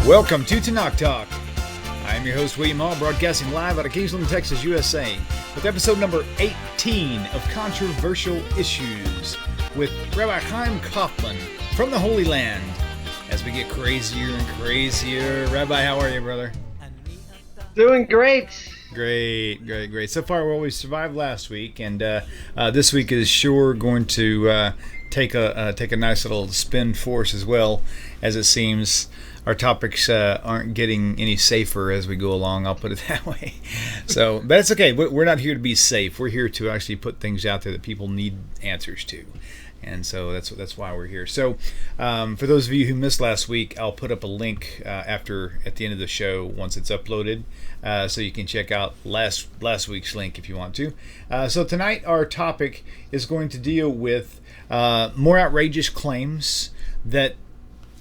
Welcome to TORAH Talk. I'm your host, wil'Liam, broadcasting live out of Kingsland, Texas, USA, with episode number 18 of Controversial Issues with Rabbi Chaim Coffman from the Holy Land. As we get crazier and crazier. Rabbi, how are you, brother? Doing great. Great. So far, we survived last week, and this week is sure going to take a nice little spin for us as well, as it seems. Our topics aren't getting any safer as we go along, I'll put it that way. So, but it's okay. We're not here to be safe. We're here to actually put things out there that people need answers to. And so that's why we're here. So for those of you who missed last week, I'll put up a link at the end of the show once it's uploaded, so you can check out last week's link if you want to. So tonight our topic is going to deal with more outrageous claims that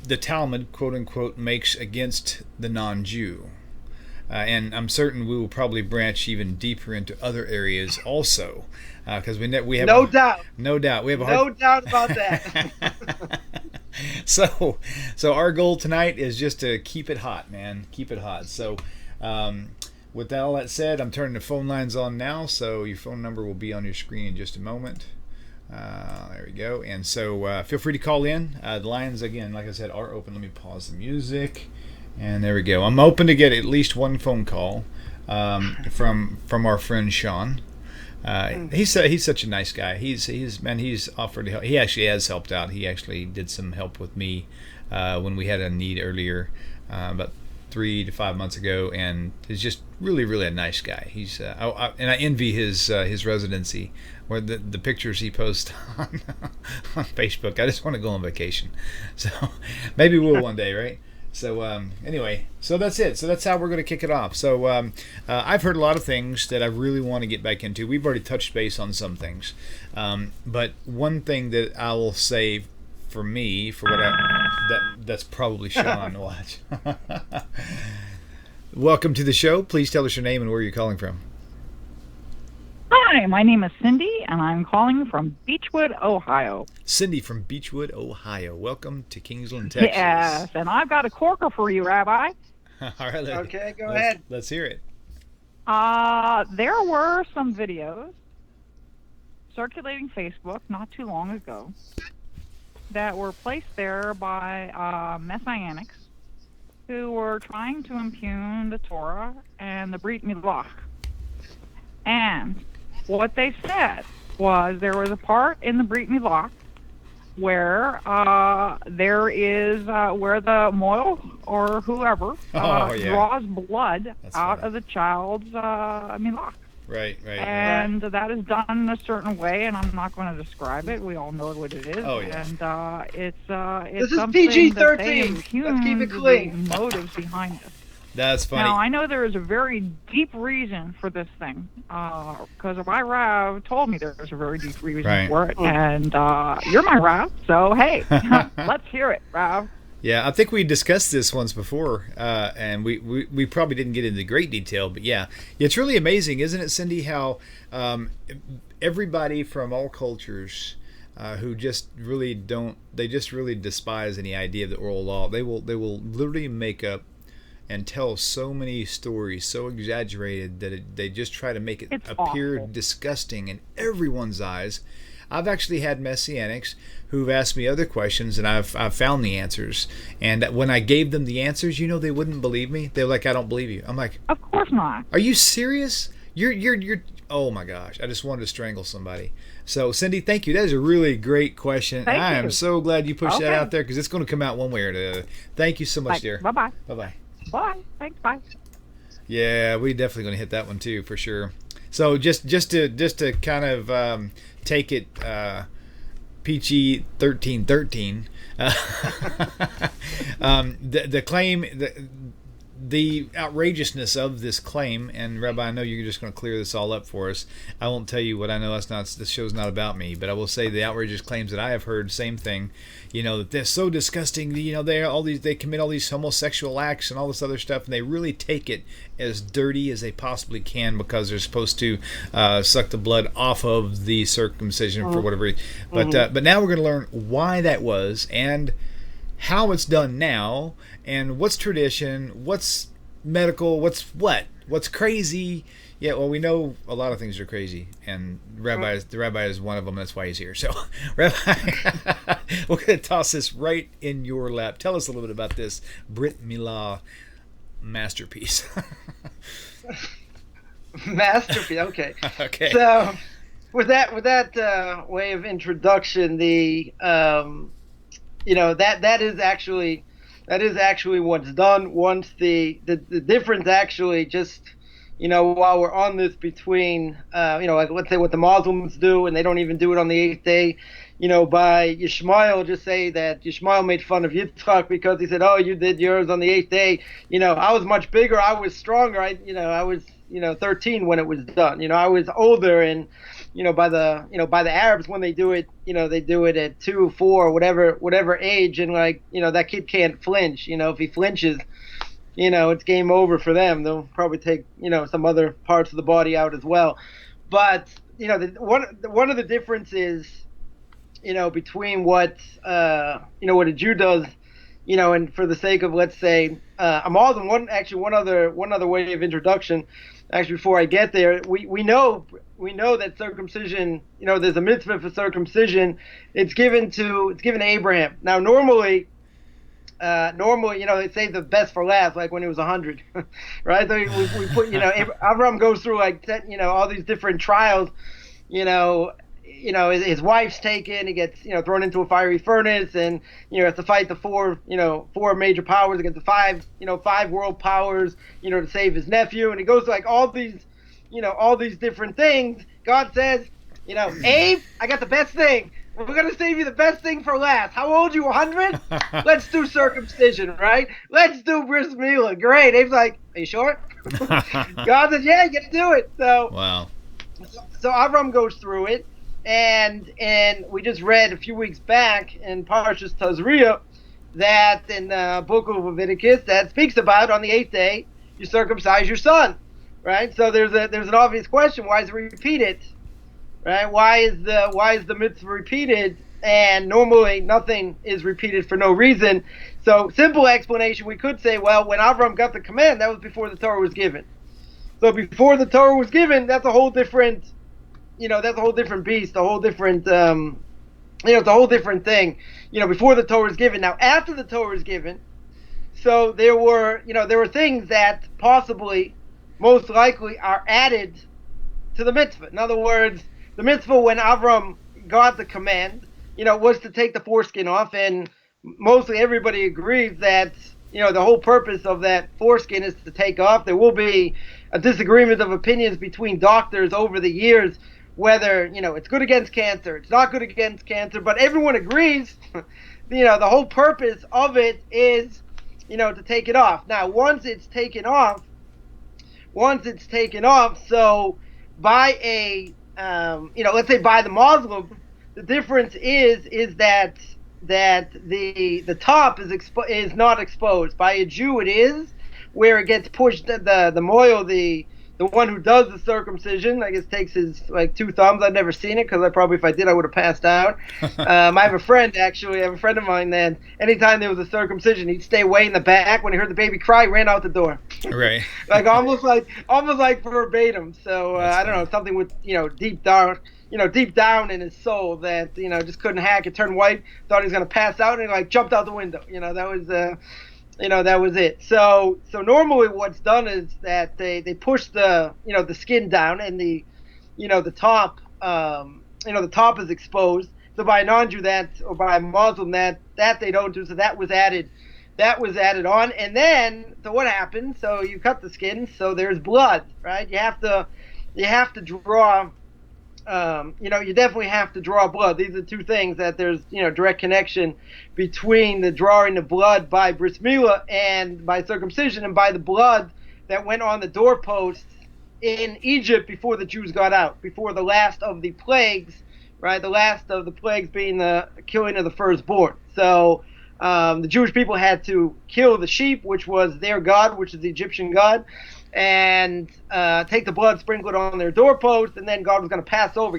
the Talmud, quote unquote, makes against the non-Jew. And I'm certain we will probably branch even deeper into other areas also, because we have no doubt we have no doubt about that. So our goal tonight is just to keep it hot, man. Keep it hot. So with all that said, I'm turning the phone lines on now, so your phone number will be on your screen in just a moment. There we go. And so feel free to call in. The lines, again, like I said, are open. Let me pause the music. And there we go. I'm open to get at least one phone call from our friend Sean. He's such a nice guy. He's offered to help. He actually has helped out. He actually did some help with me when we had a need earlier, about 3 to 5 months ago, and he's just really a nice guy. He's and I envy his residency, where the pictures he posts on Facebook. I just want to go on vacation. So maybe we'll one day, right? So anyway, so that's it. So that's how we're going to kick it off. So I've heard a lot of things that I really want to get back into. We've already touched base on some things, but one thing that I will say for me, that's probably Sean. Watch. Welcome to the show. Please tell us your name and where you're calling from. Hi, my name is Cindy, and I'm calling from Beechwood, Ohio. Cindy from Beechwood, Ohio. Welcome to Kingsland, Texas. Yes, and I've got a corker for you, Rabbi. All right. Okay, go ahead. Let's hear it. There were some videos circulating Facebook not too long ago that were placed there by Messianics who were trying to impugn the Torah and the Brit Milach. And what they said was there was a part in the Brit Milach where there is where the moil or whoever draws blood out of the child's milach. Right. And that is done in a certain way, and I'm not going to describe it. We all know what it is. Oh, yeah. And it's this is something PG-13. that they impugn Let's keep it clean. the motives behind it. That's funny. Now, I know there is a very deep reason for this thing, because my Rav told me there's a very deep reason for it, and you're my Rav, so hey, let's hear it, Rav. Yeah, I think we discussed this once before, and we probably didn't get into great detail, but yeah, it's really amazing, isn't it, Cindy, how everybody from all cultures who just really despise any idea of the oral law, they will literally make up and tell so many stories so exaggerated that they just try to make it appear disgusting in everyone's eyes. I've actually had Messianics who've asked me other questions, and I've found the answers. And when I gave them the answers, they wouldn't believe me. They're like, "I don't believe you." I'm like, "Of course not." Are you serious? You're. Oh my gosh! I just wanted to strangle somebody. So Cindy, thank you. That is a really great question. Thank you. I am so glad you pushed that out there, because it's going to come out one way or the other. Thank you so much, dear. Bye-bye. Bye-bye. Bye. Thanks. Bye. Yeah, we definitely going to hit that one too, for sure. So just to kind of take it PG 13. The claim, the outrageousness of this claim, and Rabbi, I know you're just going to clear this all up for us. I won't tell you what I know. This show's not about me, but I will say the outrageous claims that I have heard, same thing. That they're so disgusting. They commit all these homosexual acts and all this other stuff, and they really take it as dirty as they possibly can because they're supposed to suck the blood off of the circumcision for whatever reason. But now we're going to learn why that was, and how it's done now, and what's tradition, what's medical, what's crazy. Yeah, well, we know a lot of things are crazy, and the rabbi is one of them. That's why he's here. So, Rabbi, we're going to toss this right in your lap. Tell us a little bit about this Brit Milah masterpiece. Masterpiece. Okay. Okay. So, with that way of introduction, the that is actually what's done. Once the difference actually just, while we're on this between, like let's say what the Muslims do, and they don't even do it on the 8th day, by Yishmael, just say that Yishmael made fun of Yitzchak because he said, oh, you did yours on the 8th day. I was much bigger. I was stronger. I was, 13 when it was done. I was older, and, by the Arabs, when they do it, they do it at 2, 4, whatever age. And like, that kid can't flinch. If he flinches, it's game over for them. They'll probably take, some other parts of the body out as well. But, one of the differences, between what a Jew does, and for the sake of, let's say, a Muslim, one other way of introduction, actually, before I get there, we know that circumcision, there's a mitzvah for circumcision. It's given to Abraham. Now, normally, they say the best for last, like when he was 100, right? So we put, Abraham goes through like, all these different trials, his wife's taken, he gets, thrown into a fiery furnace, and, has to fight the four major powers against the five world powers, to save his nephew. And he goes to like all these different things. God says, Abe, I got the best thing. We're going to save you the best thing for last. How old are you, 100? Let's do circumcision, right? Let's do bris milah. Great. Abe's like, are you sure? God says, yeah, you get to do it. So, wow. So Avram goes through it. And we just read a few weeks back in Parsha Tazria that in the book of Leviticus that speaks about on the 8th day you circumcise your son, right? So there's an obvious question: why is it repeated, right? Why is the mitzvah repeated? And normally nothing is repeated for no reason. So simple explanation, we could say, well, when Avram got the command, that was before the Torah was given. So before the Torah was given, that's a whole different. That's a whole different beast, a whole different, it's a whole different thing, before the Torah is given. Now, after the Torah is given, so there were things that possibly, most likely, are added to the mitzvah. In other words, the mitzvah, when Avram got the command, was to take the foreskin off, and mostly everybody agrees that, the whole purpose of that foreskin is to take off. There will be a disagreement of opinions between doctors over the years, whether, it's good against cancer, it's not good against cancer, but everyone agrees, the whole purpose of it is, to take it off. Now, once it's taken off, so by a, let's say by the Muslim, the difference is that the top is not exposed. By a Jew, it is, where it gets pushed, the moil, the one who does the circumcision, I guess, takes his, like, 2 thumbs. I've never seen it, because if I did, I would have passed out. I have a friend of mine that anytime there was a circumcision, he'd stay way in the back. When he heard the baby cry, he ran out the door. Right. Like, almost like verbatim. So, I don't know, something with, deep down in his soul that, just couldn't hack it, turned white, thought he was going to pass out, and, like, jumped out the window. That was it. So normally what's done is that they push the skin down, and the top the top is exposed. So by a non-Jew or by a Muslim that they don't do. So that was added on. And then, so what happens? So you cut the skin, so there's blood, right? You have to draw. You definitely have to draw blood. These are 2 things that there's, direct connection between the drawing of blood by bris milah and by circumcision, and by the blood that went on the doorposts in Egypt before the Jews got out, before the last of the plagues, right? The last of the plagues being the killing of the firstborn. So the Jewish people had to kill the sheep, which was their god, which is the Egyptian god. and take the blood, sprinkle it on their doorpost, and then God was going to pass over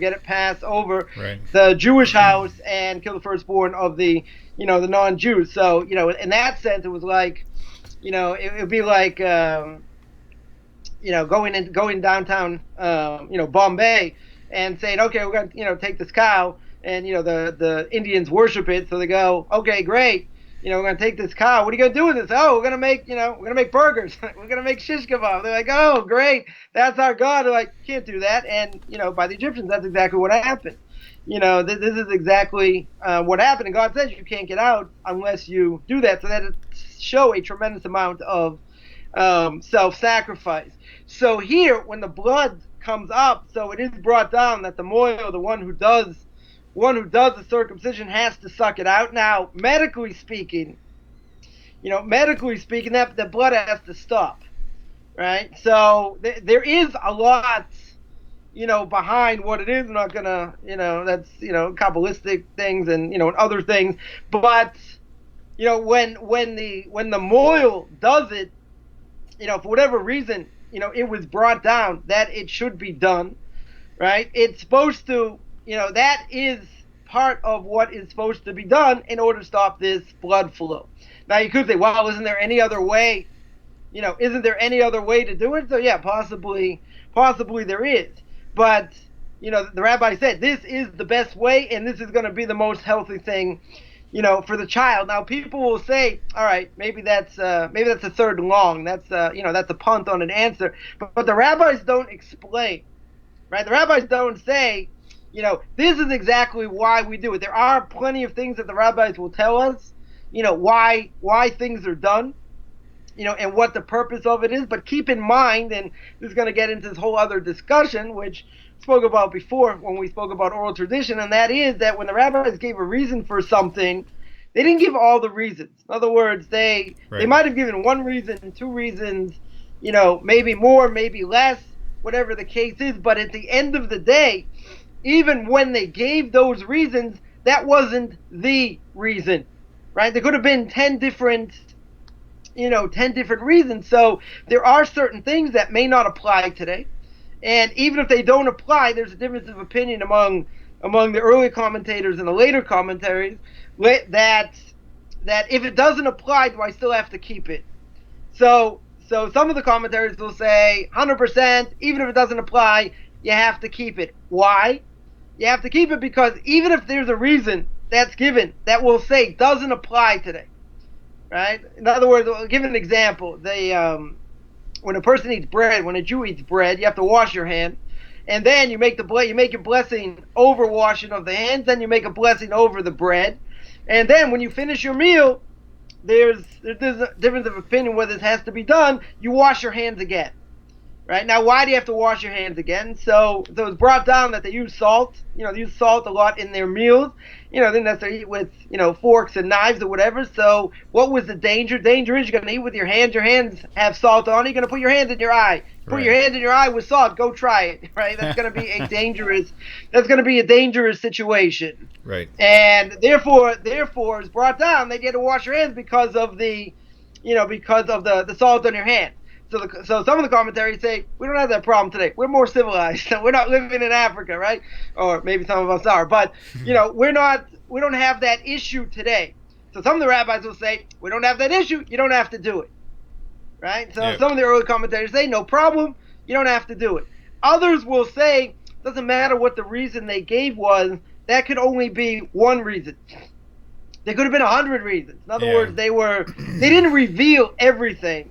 Right. the Jewish house and kill the firstborn of the non-Jews. So in that sense, it was like, it would be like going downtown Bombay and saying, okay, we're going to take this cow, and the Indians worship it, so they go, okay, great. We're going to take this cow. What are you going to do with this? Oh, we're going to make burgers. We're going to make shish kebab. They're like, oh, great. That's our God. They're like, can't do that. And, by the Egyptians, that's exactly what happened. This is exactly what happened. And God says you can't get out unless you do that. So that it show a tremendous amount of self-sacrifice. So here, when the blood comes up, so it is brought down that the moil, the one who does the circumcision, has to suck it out. Now, medically speaking, that the blood has to stop, right? So there is a lot, behind what it is. I'm not gonna, that's Kabbalistic things and and other things, but when the moil does it, for whatever reason, it was brought down that it should be done, right? It's supposed to, that is part of what is supposed to be done in order to stop this blood flow. Now you could say, well, isn't there any other way? Isn't there any other way to do it? So yeah, possibly there is. But, the rabbi said this is the best way, and this is going to be the most healthy thing, for the child. Now people will say, all right, maybe that's a third and long. That's that's a punt on an answer. But the rabbis don't explain, right? The rabbis don't say, this is exactly why we do it. There are plenty of things that the rabbis will tell us, why things are done, and what the purpose of it is. But keep in mind, and this is going to get into this whole other discussion, which we spoke about before when we spoke about oral tradition, and that is that when the rabbis gave a reason for something, they didn't give all the reasons. In other words, they might have given one reason, two reasons, maybe more, maybe less, whatever the case is. But at the end of the day, even when they gave those reasons, that wasn't the reason, right? There could have been 10 different reasons. So there are certain things that may not apply today. And even if they don't apply, there's a difference of opinion among the early commentators and the later commentaries that if it doesn't apply, do I still have to keep it? So some of the commentaries will say 100%, even if it doesn't apply, you have to keep it. Why? You have to keep it because even if there's a reason that's given that will say doesn't apply today, right? In other words, I'll give an example. When a person eats bread, when a Jew eats bread, you have to wash your hand, and then you make your blessing over washing of the hands, then you make a blessing over the bread, and then when you finish your meal, there's a difference of opinion whether this has to be done. You wash your hands again, right? Now, why do you have to wash your hands again? So it's brought down that they use salt. They use salt a lot in their meals. They didn't necessarily eat with, forks and knives or whatever. So what was the danger? Danger is you're going to eat with your hands. Your hands have salt on it. You're going to put your hands in your eye. Put your hand in your eye with salt. Go try it, right? That's going to be a dangerous situation. Right. And therefore it's brought down that you had to wash your hands because of the salt on your hand. So some of the commentaries say, we don't have that problem today. We're more civilized. We're not living in Africa, right? Or maybe some of us are. But, we don't have that issue today. So some of the rabbis will say, we don't have that issue. You don't have to do it, right? So Some of the early commentators say, no problem. You don't have to do it. Others will say, doesn't matter what the reason they gave was, that could only be one reason. There could have been 100 reasons. In other words, they didn't reveal everything.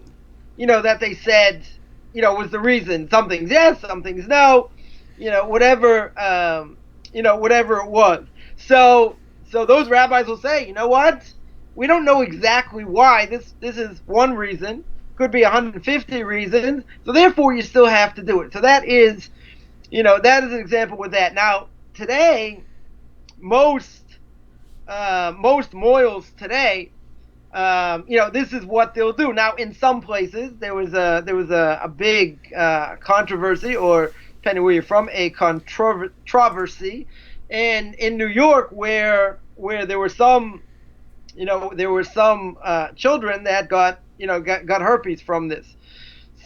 That they said, was the reason. Some things yes, some things no, whatever it was. So those rabbis will say, you know what? We don't know exactly why. This is one reason. Could be 150 reasons. So therefore, you still have to do it. So that is an example with that. Now, today, most moils today, this is what they'll do. Now, in some places, there was a big controversy, or depending where you're from, a controversy, in New York where there were some children that got herpes from this.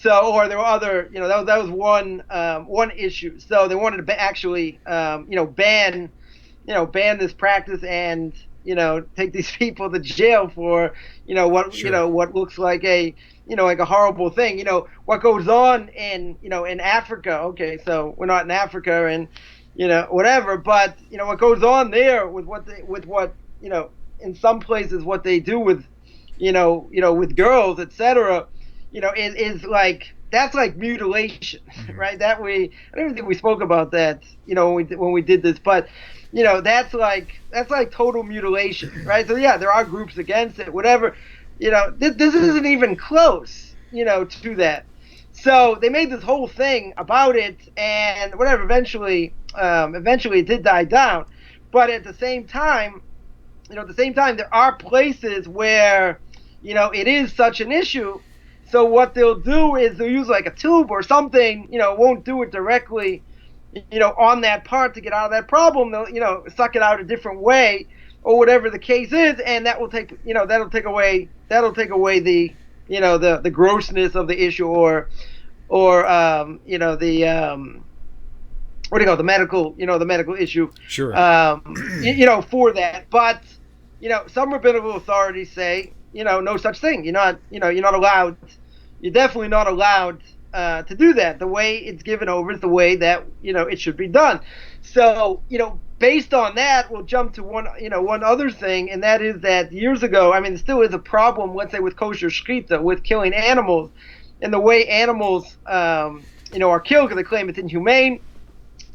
So, or there were other, that was one issue. So they wanted to actually, ban this practice and, take these people to jail for, what looks like like a horrible thing. What goes on in Africa. Okay, so we're not in Africa and, whatever, but, what goes on there with what, in some places what they do with, with girls, etc., is like, that's like mutilation, right? I don't even think we spoke about that, when we did this, but, that's like total mutilation, right? So yeah, there are groups against it, whatever, this isn't even close, to that. So they made this whole thing about it, and whatever, eventually it did die down. But at the same time, there are places where, it is such an issue. So what they'll do is they'll use like a tube or something, won't do it directly, on that part to get out of that problem. They'll, suck it out a different way or whatever the case is. And that will take, that'll take away the, the grossness of the issue or the, the medical issue. Sure. For that. But, some rabbinical authorities say, no such thing. You're not allowed. You're definitely not allowed to do that. The way it's given over is the way that it should be done. So based on that, we'll jump to one other thing, and that is that years ago, I mean, there still is a problem, let's say, with kosher shechita, with killing animals, and the way animals are killed because they claim it's inhumane,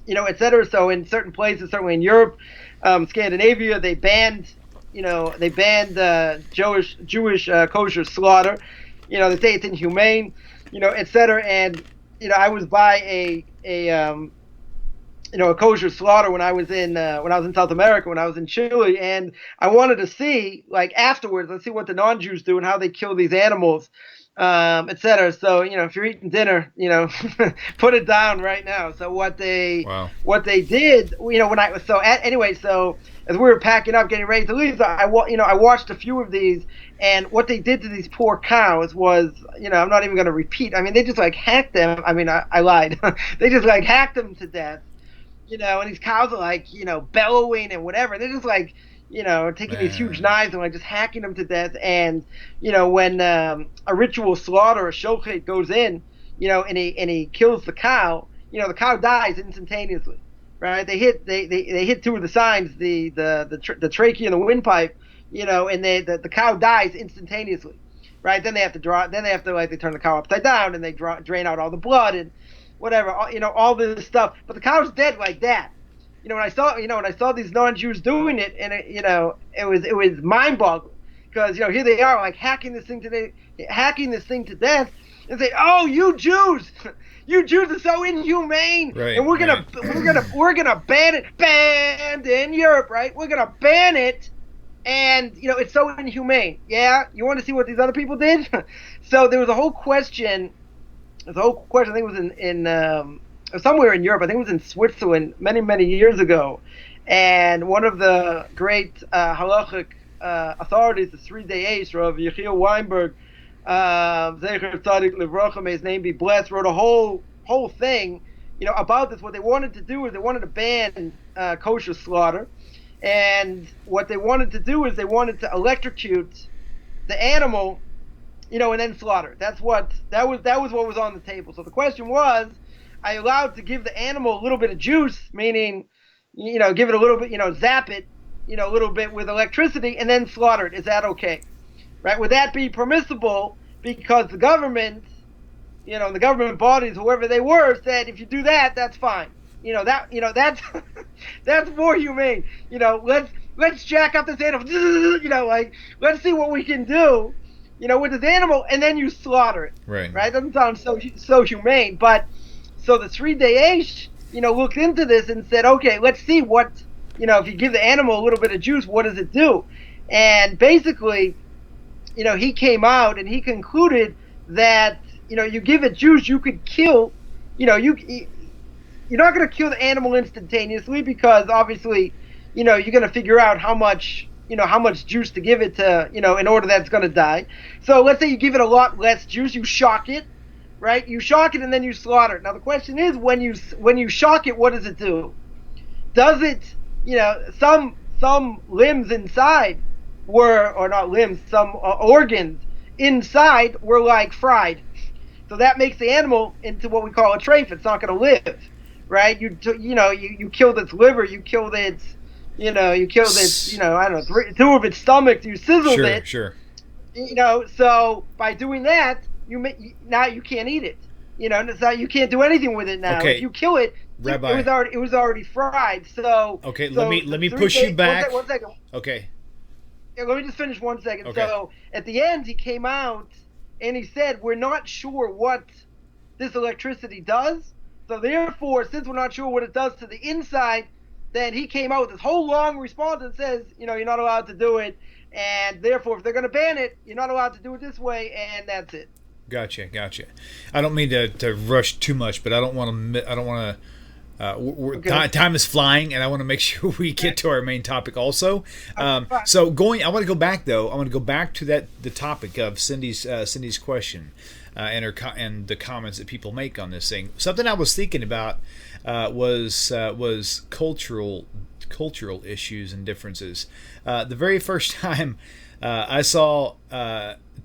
etc. So in certain places, certainly in Europe, Scandinavia, they banned Jewish kosher slaughter. They say it's inhumane, etc. And I was by a kosher slaughter when I was in South America, when I was in Chile, and I wanted to see, like, afterwards, let's see what the non-Jews do and how they kill these animals, etc. So if you're eating dinner, put it down right now. So what they did, so as we were packing up, getting ready to leave, I watched a few of these, and what they did to these poor cows was, I'm not even going to repeat. I mean, they just like hacked them. I mean, I lied. They just like hacked them to death, and these cows are like, bellowing and whatever. They're just like, taking these huge knives and like just hacking them to death. And, when a ritual slaughter, a shochet goes in, and he kills the cow, the cow dies instantaneously. Right, they hit two of the signs, the trachea and the windpipe, and the cow dies instantaneously, right? Then they have to they turn the cow upside down and they drain out all the blood and whatever, all this stuff. But the cow's dead like that. When I saw these non-Jews doing it, and it was mind-boggling, because here they are like hacking this thing to death, and say, oh, you Jews. You Jews are so inhumane, right, and we're gonna ban it. Banned in Europe, right? We're gonna ban it, and it's so inhumane. Yeah, you want to see what these other people did? So there was a whole question. I think it was in somewhere in Europe. I think it was in Switzerland many years ago, and one of the great halachic authorities, the 3-day ace, Rav Yechiel Weinberg, Zecher Tzadik Livrocha, may his name be blessed, wrote a whole thing, about this. What they wanted to do is they wanted to ban kosher slaughter, and what they wanted to do is they wanted to electrocute the animal, and then slaughter. That was what was on the table. So the question was, are you allowed to give the animal a little bit of juice, meaning, give it a little bit, zap it, a little bit with electricity, and then slaughter it? Is that okay? Right? Would that be permissible? Because the government, the government bodies, whoever they were, said if you do that, that's fine. That's that's more humane. Let's jack up this animal. Let's see what we can do, with this animal, and then you slaughter it. Right. Right? Doesn't sound so humane. But so the 3-day Aish, looked into this and said, okay, let's see what, if you give the animal a little bit of juice, what does it do? And basically, he came out and he concluded that, you give it juice, you could kill, you're not going to kill the animal instantaneously, because obviously, you're going to figure out how much juice to give it to, in order that it's going to die. So let's say you give it a lot less juice, you shock it, right? You shock it and then you slaughter it. Now the question is, when you shock it, what does it do? Does it, some limbs inside were, or not limbs, some organs inside were like fried. So that makes the animal into what we call a treif. It's not going to live, right? You killed its liver, you killed its, I don't know, two of its stomachs, you sizzled it. Sure. So by doing that, now you can't eat it. You can't do anything with it now. Okay. If you kill it, Rabbi, it was already fried. So okay, so let me push you back. One second. Okay. Yeah, let me just finish 1 second. Okay. So at the end, he came out and he said, we're not sure what this electricity does. So therefore, since we're not sure what it does to the inside, then he came out with this whole long response that says, you're not allowed to do it. And therefore, if they're going to ban it, you're not allowed to do it this way. And that's it. Gotcha. I don't mean to rush too much, but I don't want to. Okay. Time is flying, and I want to make sure we get to our main topic also. So I want to go back though. I want to go back to the topic of Cindy's question, and the comments that people make on this thing. Something I was thinking about was cultural issues and differences. The very first time I saw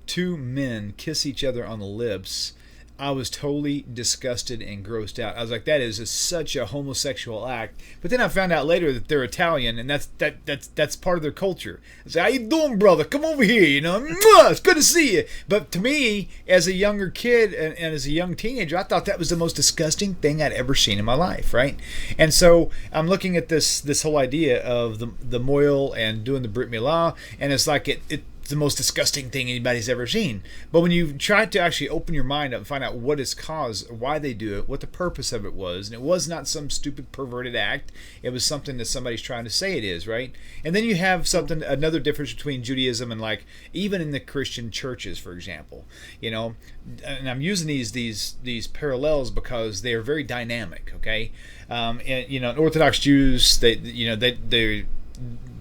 two men kiss each other on the lips, I was totally disgusted and grossed out. I was like, that is such a homosexual act. But then I found out later that they're Italian, and that's part of their culture. I said, how you doing, brother? Come over here, It's good to see you. But to me, as a younger kid and as a young teenager, I thought that was the most disgusting thing I'd ever seen in my life, right? And so I'm looking at this whole idea of the moil and doing the Brit Milah, and it's like it's the most disgusting thing anybody's ever seen. But when you try to actually open your mind up and find out what is caused, why they do it, what the purpose of it was, and it was not some stupid perverted act, it was something that somebody's trying to say it is, right? And then you have another difference between Judaism and like even in the Christian churches, for example, and I'm using these parallels because they are very dynamic, okay? And Orthodox Jews, they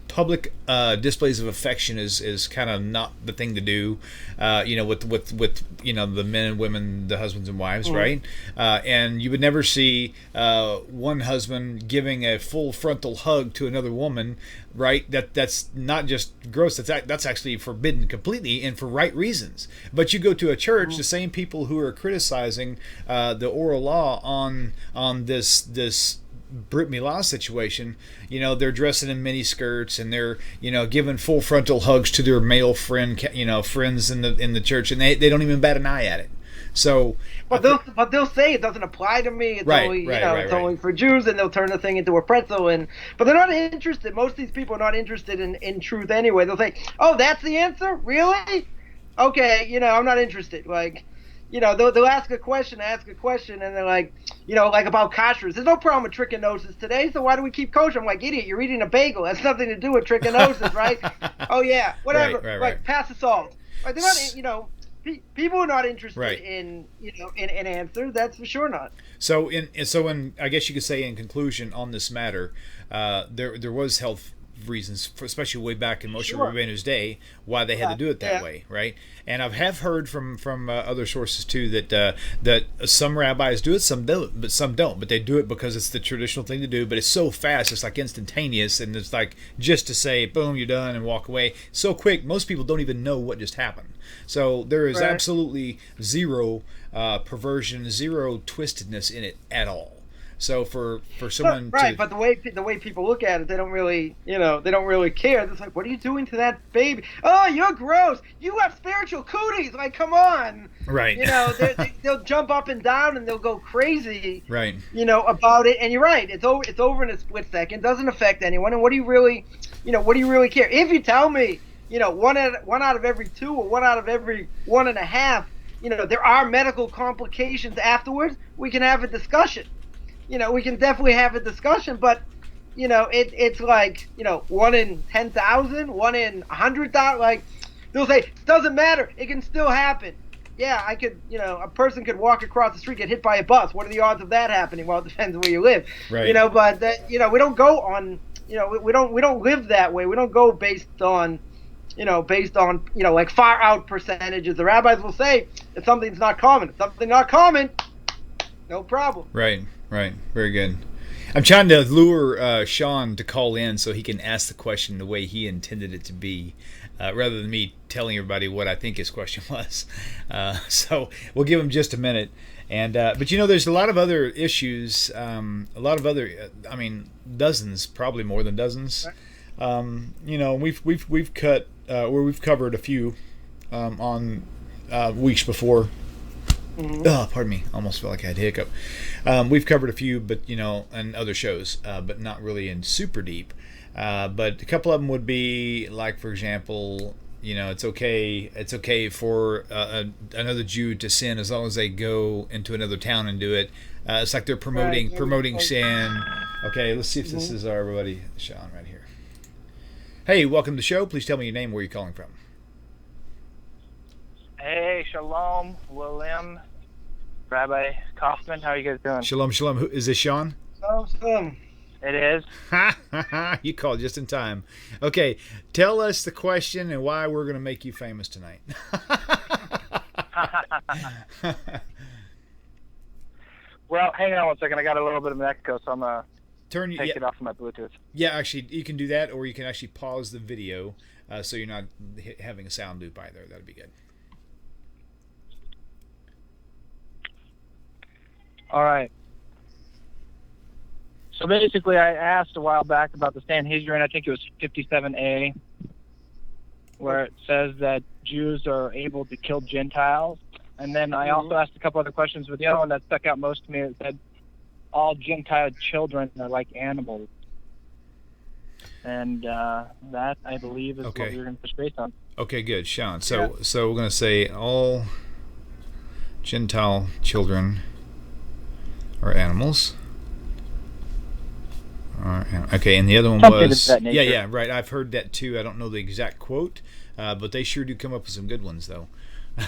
public displays of affection is kind of not the thing to do, with the men and women, the husbands and wives, right? And you would never see one husband giving a full frontal hug to another woman, right? That's not just gross. That's actually forbidden completely, and for right reasons. But you go to a church, the same people who are criticizing the oral law on this Brit Milah situation, they're dressing in mini skirts and they're giving full frontal hugs to their male friends in the church, and they don't even bat an eye at it. So, but they'll say it doesn't apply to me. It's only for Jews, and they'll turn the thing into a pretzel. But they're not interested. Most of these people are not interested in truth anyway. They'll say, "Oh, that's the answer, really? Okay, I'm not interested." Like, they'll ask a question, and they're like, like about kosher. There's no problem with trichinosis today, so why do we keep kosher? I'm like, idiot, you're eating a bagel. That's nothing to do with trichinosis, right? Oh, yeah, whatever. Right. Pass the salt. Like, they're not, people are not interested in answers. That's for sure not. So in I guess you could say in conclusion on this matter, there was health reasons, especially way back in Moshe Rabbeinu's day, why they had to do it that way, right? And I have heard from other sources too that some rabbis do it, some don't, but they do it because it's the traditional thing to do. But it's so fast, it's like instantaneous, and it's like just to say, boom, you're done, and walk away so quick. Most people don't even know what just happened. So there is absolutely zero perversion, zero twistedness in it at all. So for someone but the way people look at it, they don't really care. It's like, what are you doing to that baby? Oh, you're gross. You have spiritual cooties. Like, come on. Right. They'll jump up and down and they'll go crazy. Right. About it. And you're right. It's over in a split second. Doesn't affect anyone. And what do you really care? If you tell me, one out of every 2 or 1 out of every 1.5, there are medical complications afterwards, we can have a discussion. We can definitely have a discussion, but, it's like, 1 in 10,000, 1 in 100,000. Like, they'll say, it doesn't matter. It can still happen. Yeah, I could, a person could walk across the street, get hit by a bus. What are the odds of that happening? Well, it depends on where you live. Right. But, we don't go on, we don't live that way. We don't go based on, based on, like far out percentages. The rabbis will say if something's not common. If something's not common, no problem. Right. Very good. I'm trying to lure Sean to call in so he can ask the question the way he intended it to be, rather than me telling everybody what I think his question was. So we'll give him just a minute. And but there's a lot of other issues, dozens, probably more than dozens. We've covered a few on weeks before. Oh, pardon me. Almost felt like I had a hiccup. We've covered a few, but and other shows, but not really in super deep. But a couple of them would be like, for example, it's okay for another Jew to sin as long as they go into another town and do it. It's like they're promoting sin. Okay, let's see if this is our buddy Sean right here. Hey, welcome to the show. Please tell me your name, where you're calling from. Hey, shalom, wil'Liam, Rabbi Coffman. How are you guys doing? Shalom. Is this Sean? Awesome. It is. You called just in time. Okay, tell us the question and why we're going to make you famous tonight. Well, hang on one second. I got a little bit of an echo, so I'm going to take it off of my Bluetooth. Yeah, actually, you can do that, or you can actually pause the video so you're not having a sound loop either. That'd be good. All right. So basically, I asked a while back about the Sanhedrin. I think it was 57a, where it says that Jews are able to kill Gentiles. And then I also asked a couple other questions, but the other one that stuck out most to me is that all Gentile children are like animals. And that, I believe, is what we're going to push based on. Okay, good, Sean. So we're going to say all Gentile children are animals. Okay, and the other one was right. I've heard that too. I don't know the exact quote, but they sure do come up with some good ones, though. All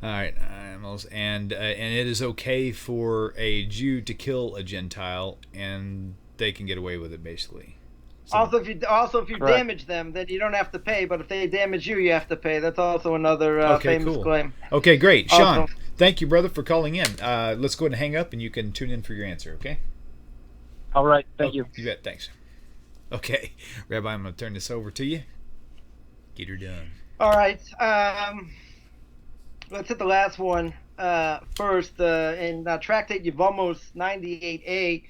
right, animals, and it is okay for a Jew to kill a Gentile, and they can get away with it, basically. So, also, if you damage them, then you don't have to pay. But if they damage you, you have to pay. That's also another famous claim. Okay, great, Sean. Thank you, brother, for calling in. Let's go ahead and hang up, and you can tune in for your answer. Okay. All right. Thank you. You bet. Thanks. Okay, Rabbi, I'm going to turn this over to you. Get her done. All right. Let's hit the last one first. In Tractate Yevamos 98a,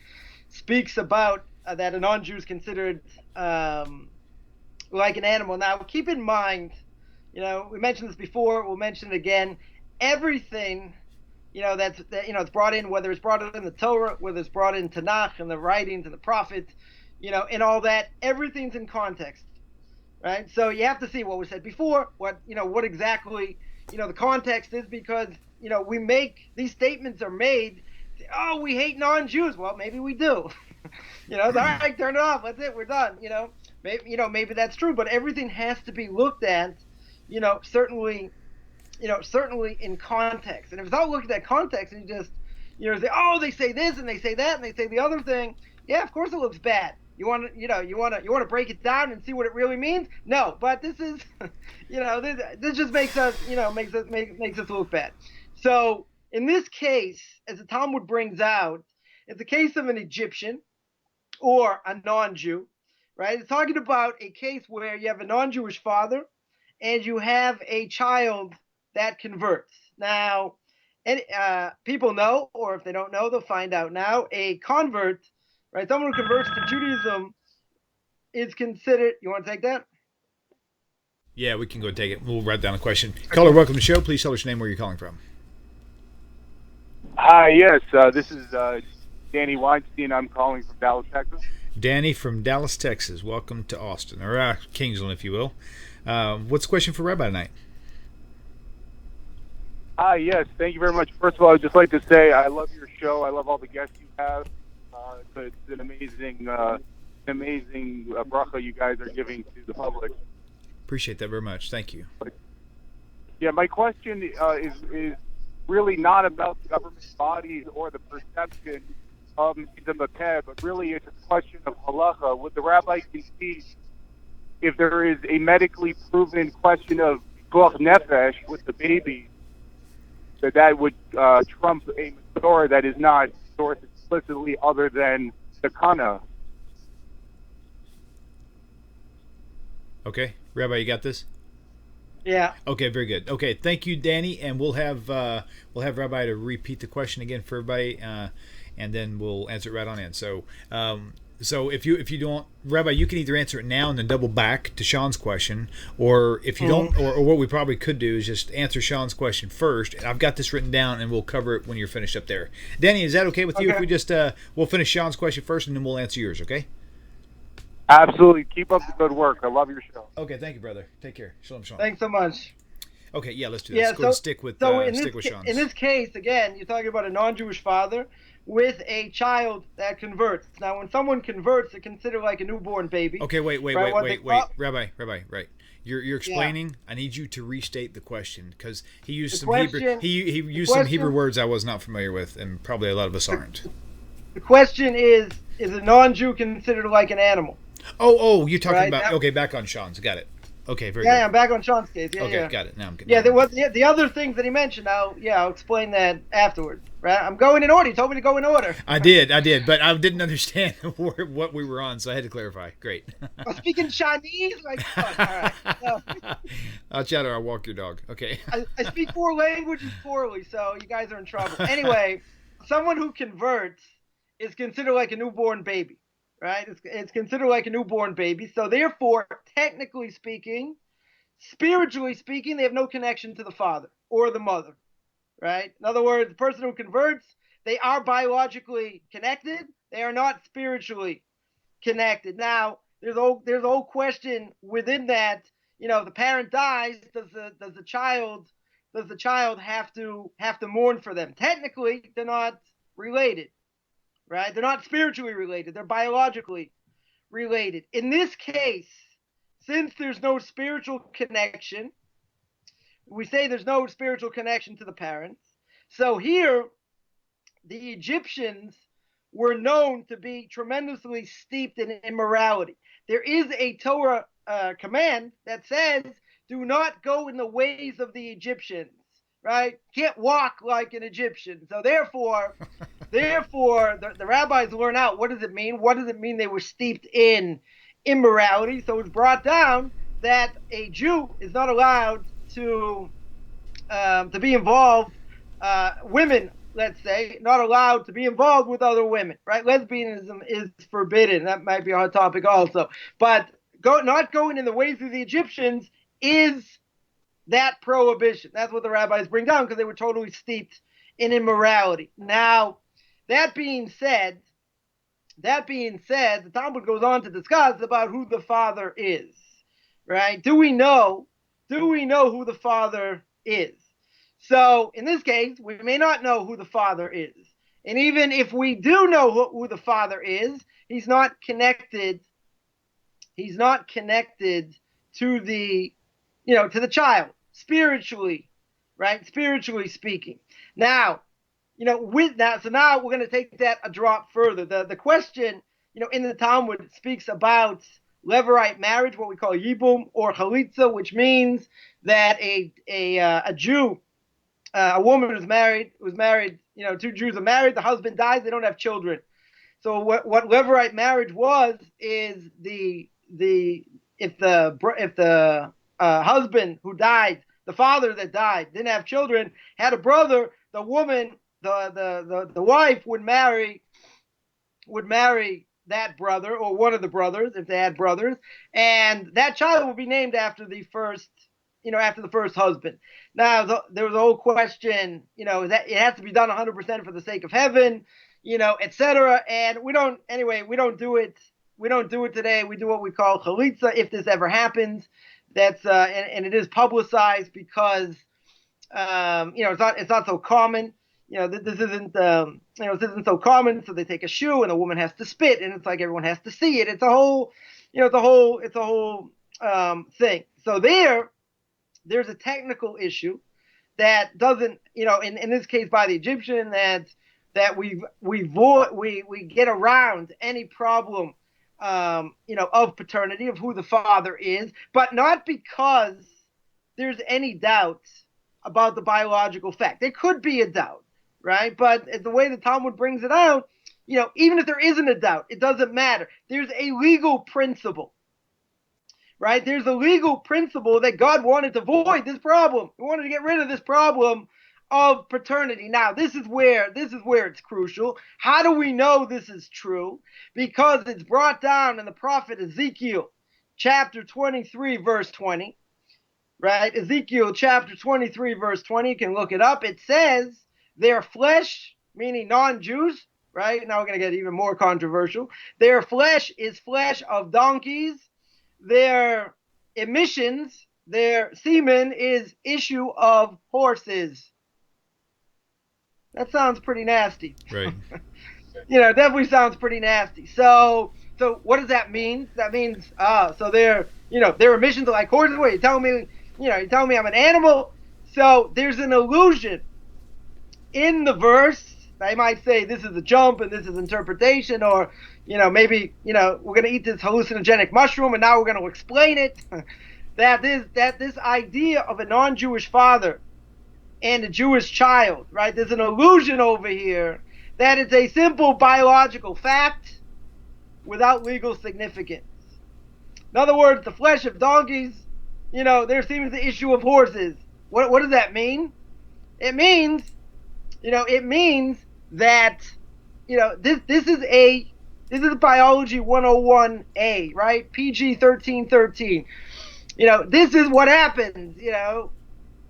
speaks about that a non-Jew is considered like an animal. Now, keep in mind, we mentioned this before. We'll mention it again. Everything, it's brought in, whether it's brought in the Torah, whether it's brought in Tanakh and the writings and the prophets, and all that, everything's in context, right? So you have to see what was said before, what exactly, the context is, because, we make, these statements are made, oh, we hate non-Jews. Well, maybe we do. All right, turn it off. That's it. We're done. Maybe that's true, but everything has to be looked at, certainly in context. And if it's not looked at context and you just, say, oh, they say this and they say that and they say the other thing, yeah, of course it looks bad. You want to break it down and see what it really means? No, but this is, this just makes us, makes us look bad. So in this case, as the Talmud brings out, it's a case of an Egyptian or a non-Jew, right? It's talking about a case where you have a non-Jewish father and you have a child that converts. Now, people know, or if they don't know, they'll find out now. A convert, right? Someone who converts to Judaism is considered. You want to take that? Yeah, we can go take it. We'll write down a question. Caller, welcome to the show. Please tell us your name, where you're calling from. Hi, yes. This is Danny Weinstein. I'm calling from Dallas, Texas. Danny from Dallas, Texas. Welcome to Austin, or Kingsland, if you will. What's the question for Rabbi tonight? Hi, yes. Thank you very much. First of all, I'd just like to say I love your show. I love all the guests you have. It's an amazing bracha you guys are giving to the public. Appreciate that very much. Thank you. Yeah, my question is really not about the government bodies or the perception of the Makeh, but really it's a question of halacha. Would the rabbi concede if there is a medically proven question of pikuach nefesh with the baby, that would trump a Torah that is not sourced explicitly other than the Kana. Okay, Rabbi, you got this? Yeah. Okay, very good. Okay, thank you, Danny, and we'll have Rabbi to repeat the question again for everybody, and then we'll answer it right on in. So, so if you don't, Rabbi, you can either answer it now and then double back to Sean's question, or if you don't, or what we probably could do is just answer Sean's question first. I've got this written down, and we'll cover it when you're finished up there. Danny, is that okay with you? If we just we'll finish Sean's question first, and then we'll answer yours. Okay? Absolutely. Keep up the good work. I love your show. Okay, thank you, brother. Take care. Shalom, shalom. Thanks so much. Okay, yeah, let's do that. Yeah, Let's go and stick with Sean's. In this case, again, you're talking about a non-Jewish father with a child that converts. Now, when someone converts, they're considered like a newborn baby. Okay, wait, right? Rabbi, right. You're explaining. Yeah. I need you to restate the question because he used some Hebrew words I was not familiar with, and probably a lot of us aren't. The question is a non-Jew considered like an animal? Oh, you're talking about okay, back on Sean's. Got it. Okay, very good. Yeah, I'm back on Sean's case. Yeah, got it. Now I'm good. Yeah, there was the other things that he mentioned. I'll explain that afterwards. Right? I'm going in order. He told me to go in order. I did, but I didn't understand what we were on, so I had to clarify. Great. I'm speaking Chinese. Like, all right. So, I'll chatter. I'll walk your dog. Okay. I speak 4 languages poorly, so you guys are in trouble. Anyway, someone who converts is considered like a newborn baby. Right? It's considered like a newborn baby. So therefore, technically speaking, spiritually speaking, they have no connection to the father or the mother. Right? In other words, the person who converts, they are biologically connected. They are not spiritually connected. Now, there's a whole question within that. You know, if the parent dies, does the child have to mourn for them? Technically, they're not related. Right? They're not spiritually related. They're biologically related. In this case, since there's no spiritual connection, we say there's no spiritual connection to the parents. So here, the Egyptians were known to be tremendously steeped in immorality. There is a Torah command that says, do not go in the ways of the Egyptians. Right? Can't walk like an Egyptian. So therefore, the rabbis learn out what does it mean? What does it mean they were steeped in immorality? So it's brought down that a Jew is not allowed to be involved. Women, let's say, not allowed to be involved with other women. Right? Lesbianism is forbidden. That might be a hot topic also. But not going in the ways of the Egyptians is that prohibition. That's what the rabbis bring down because they were totally steeped in immorality. Now, that being said, the Talmud goes on to discuss about who the father is. Right? Do we know who the father is? So, in this case, we may not know who the father is. And even if we do know who the father is, he's not connected to the child. Spiritually, right? Spiritually speaking. Now, with that, so now we're going to take that a drop further. The question, in the Talmud speaks about Levirate marriage, what we call yibum or chalitza, which means that a Jew, a woman who's married, 2 Jews are married, the husband dies, they don't have children. So what Levirate marriage is if the husband who died, the father that died, didn't have children, had a brother, the woman, the wife would marry that brother or one of the brothers if they had brothers, and that child would be named after the first husband. Now there was a whole question, that it has to be done 100% for the sake of heaven, etc. And we don't do it. We don't do it today. We do what we call chalitza if this ever happens. That's and it is publicized because it's not so common. This isn't so common. So they take a shoe and the woman has to spit, and it's like everyone has to see it. It's a whole thing. So there's a technical issue that doesn't in this case by the Egyptian that we get around any problem of paternity, of who the father is, but not because there's any doubt about the biological fact. There could be a doubt, right? But the way the Talmud brings it out, even if there isn't a doubt, it doesn't matter. There's a legal principle, right? There's a legal principle that God wanted to avoid this problem. He wanted to get rid of this problem of paternity. Now, this is where it's crucial. How do we know this is true? Because it's brought down in the prophet Ezekiel, chapter 23, verse 20. Right? Ezekiel chapter 23, verse 20. You can look it up. It says, their flesh, meaning non-Jews, right? Now we're going to get even more controversial. Their flesh is flesh of donkeys. Their emissions, their semen is issue of horses. That sounds pretty nasty. Right. Definitely sounds pretty nasty. So what does that mean? That means, so their emissions are like horses. Wait, you telling me I'm an animal? So there's an illusion in the verse. They might say this is a jump and this is interpretation, or, maybe, we're going to eat this hallucinogenic mushroom and now we're going to explain it. that this idea of a non-Jewish father and a Jewish child, right? There's an illusion over here that it's a simple biological fact without legal significance. In other words, the flesh of donkeys, there seems the issue of horses. What does that mean? It means that, this is biology 101A, right? PG 1313. This is what happens,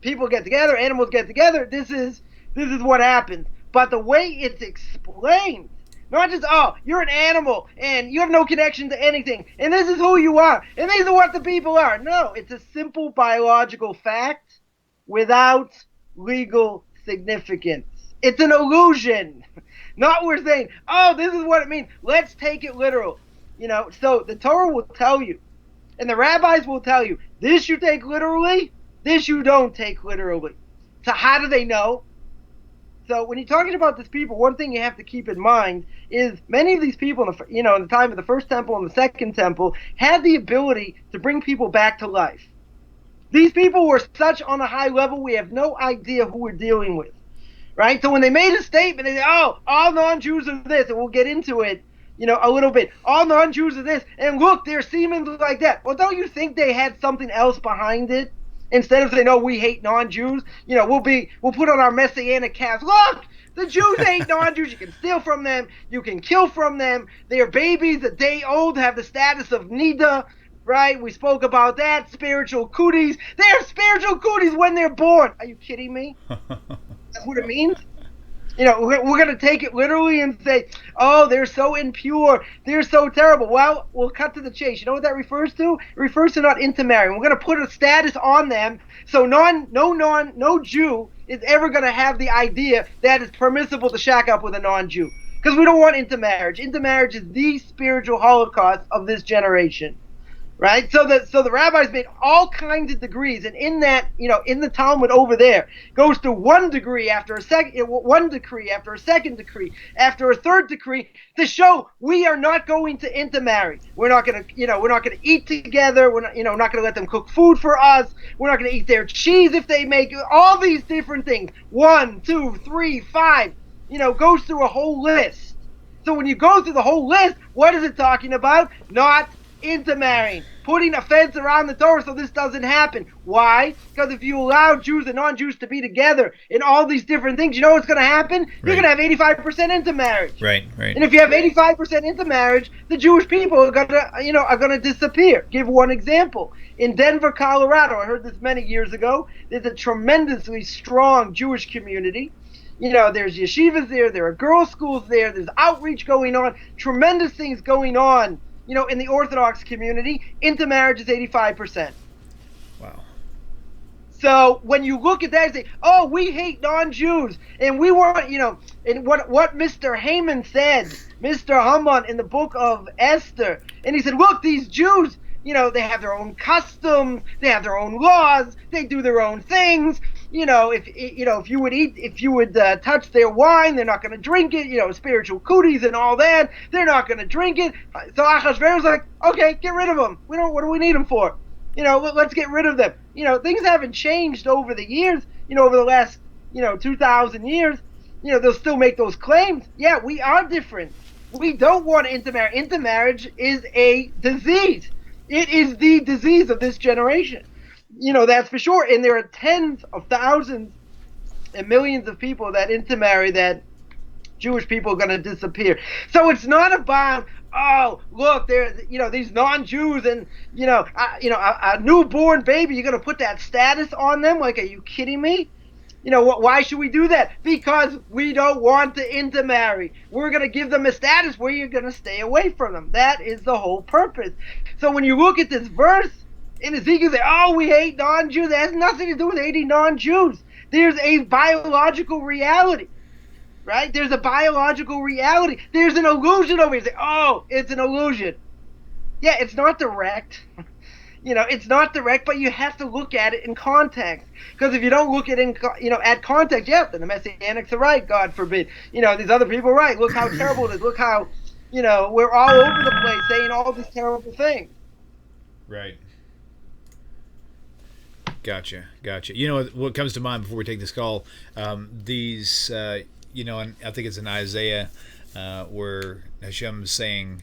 people get together, animals get together. This is what happens. But the way it's explained, not just, you're an animal and you have no connection to anything, and this is who you are, and these are what the people are. No, it's a simple biological fact without legal significance. It's an illusion. Not we're saying, this is what it means. Let's take it literal. So the Torah will tell you, and the rabbis will tell you, this you take literally, this you don't take literally. So how do they know? So when you're talking about these people, one thing you have to keep in mind is many of these people, in the time of the first temple and the second temple, had the ability to bring people back to life. These people were such on a high level, we have no idea who we're dealing with, right? So when they made a statement, they said, all non-Jews are this, and we'll get into it, a little bit. All non-Jews are this, and look, their semen like that. Well, don't you think they had something else behind it? Instead of saying, we hate non-Jews, we'll put on our messianic caps. Look, the Jews hate non-Jews. You can steal from them. You can kill from them. Their babies a day old have the status of nida, right? We spoke about that. Spiritual cooties. They're spiritual cooties when they're born. Are you kidding me? That's what it means? We're going to take it literally and say, they're so impure. They're so terrible. Well, we'll cut to the chase. You know what that refers to? It refers to not intermarrying. We're going to put a status on them so no Jew is ever going to have the idea that it's permissible to shack up with a non-Jew. Because we don't want intermarriage. Intermarriage is the spiritual holocaust of this generation. Right, so the rabbis made all kinds of degrees, and in that, in the Talmud over there, goes to one degree after a second, one decree after a second decree after a third decree to show we are not going to intermarry. We're not going to eat together. We're not going to let them cook food for us. We're not going to eat their cheese if they make all these different things. 1, 2, 3, 5. Goes through a whole list. So when you go through the whole list, what is it talking about? Not intermarrying, putting a fence around the Torah so this doesn't happen. Why? Because if you allow Jews and non-Jews to be together in all these different things, you know what's going to happen? Right. You're going to have 85% intermarriage. Right. And if you have 85% intermarriage, the Jewish people are going to disappear. Give one example. In Denver, Colorado, I heard this many years ago, there's a tremendously strong Jewish community. There's yeshivas there are girls' schools there's outreach going on, tremendous things going on. In the Orthodox community, intermarriage is 85%. Wow. So when you look at that and say, we hate non-Jews, and we want, and what Mr. Haman said, Mr. Haman in the book of Esther, and he said, look, these Jews, they have their own customs, they have their own laws, they do their own things, if you would touch their wine, they're not going to drink it. Spiritual cooties and all that, they're not going to drink it. So Achashverosh was like, okay, get rid of them. What do we need them for? Let's get rid of them. Things haven't changed over the years. Over the last 2,000 years. They'll still make those claims. Yeah, we are different. We don't want to intermarry. Intermarriage is a disease. It is the disease of this generation. That's for sure. And there are tens of thousands and millions of people that intermarry, that Jewish people are going to disappear. So it's not about, oh, look, there, these non-Jews and, a newborn baby, you're going to put that status on them? Like, are you kidding me? Why should we do that? Because we don't want to intermarry. We're going to give them a status where you're going to stay away from them. That is the whole purpose. So when you look at this verse in Ezekiel, say, oh, we hate non-Jews. That has nothing to do with hating non-Jews. There's a biological reality, right? There's a biological reality. There's an illusion over here. You say, oh, it's an illusion. Yeah, it's not direct. It's not direct, but you have to look at it in context. Because if you don't look at it at context, yeah, then the Messianics are right, God forbid. These other people are right. Look how terrible it is. Look how, we're all over the place saying all these terrible things. Right. Gotcha. What comes to mind before we take this call, these, and I think it's in Isaiah, where Hashem's saying,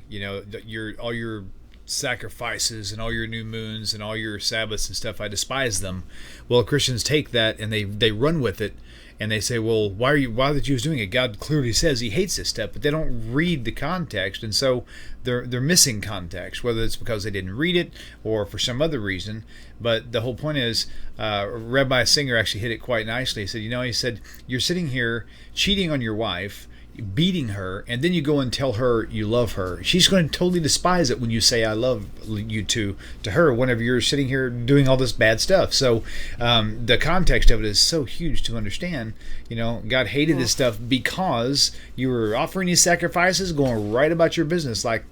all your sacrifices and all your new moons and all your Sabbaths and stuff, I despise them. Well, Christians take that and they run with it, and they say, well, why are the Jews doing it? God clearly says he hates this stuff, but they don't read the context, and so they're missing context, whether it's because they didn't read it or for some other reason. But the whole point is, Rabbi Singer actually hit it quite nicely. He said, you're sitting here cheating on your wife, beating her, and then you go and tell her you love her. She's going to totally despise it when you say I love you to her whenever you're sitting here doing all this bad stuff. So the context of it is so huge to understand. God hated this stuff because you were offering these sacrifices, going right about your business, like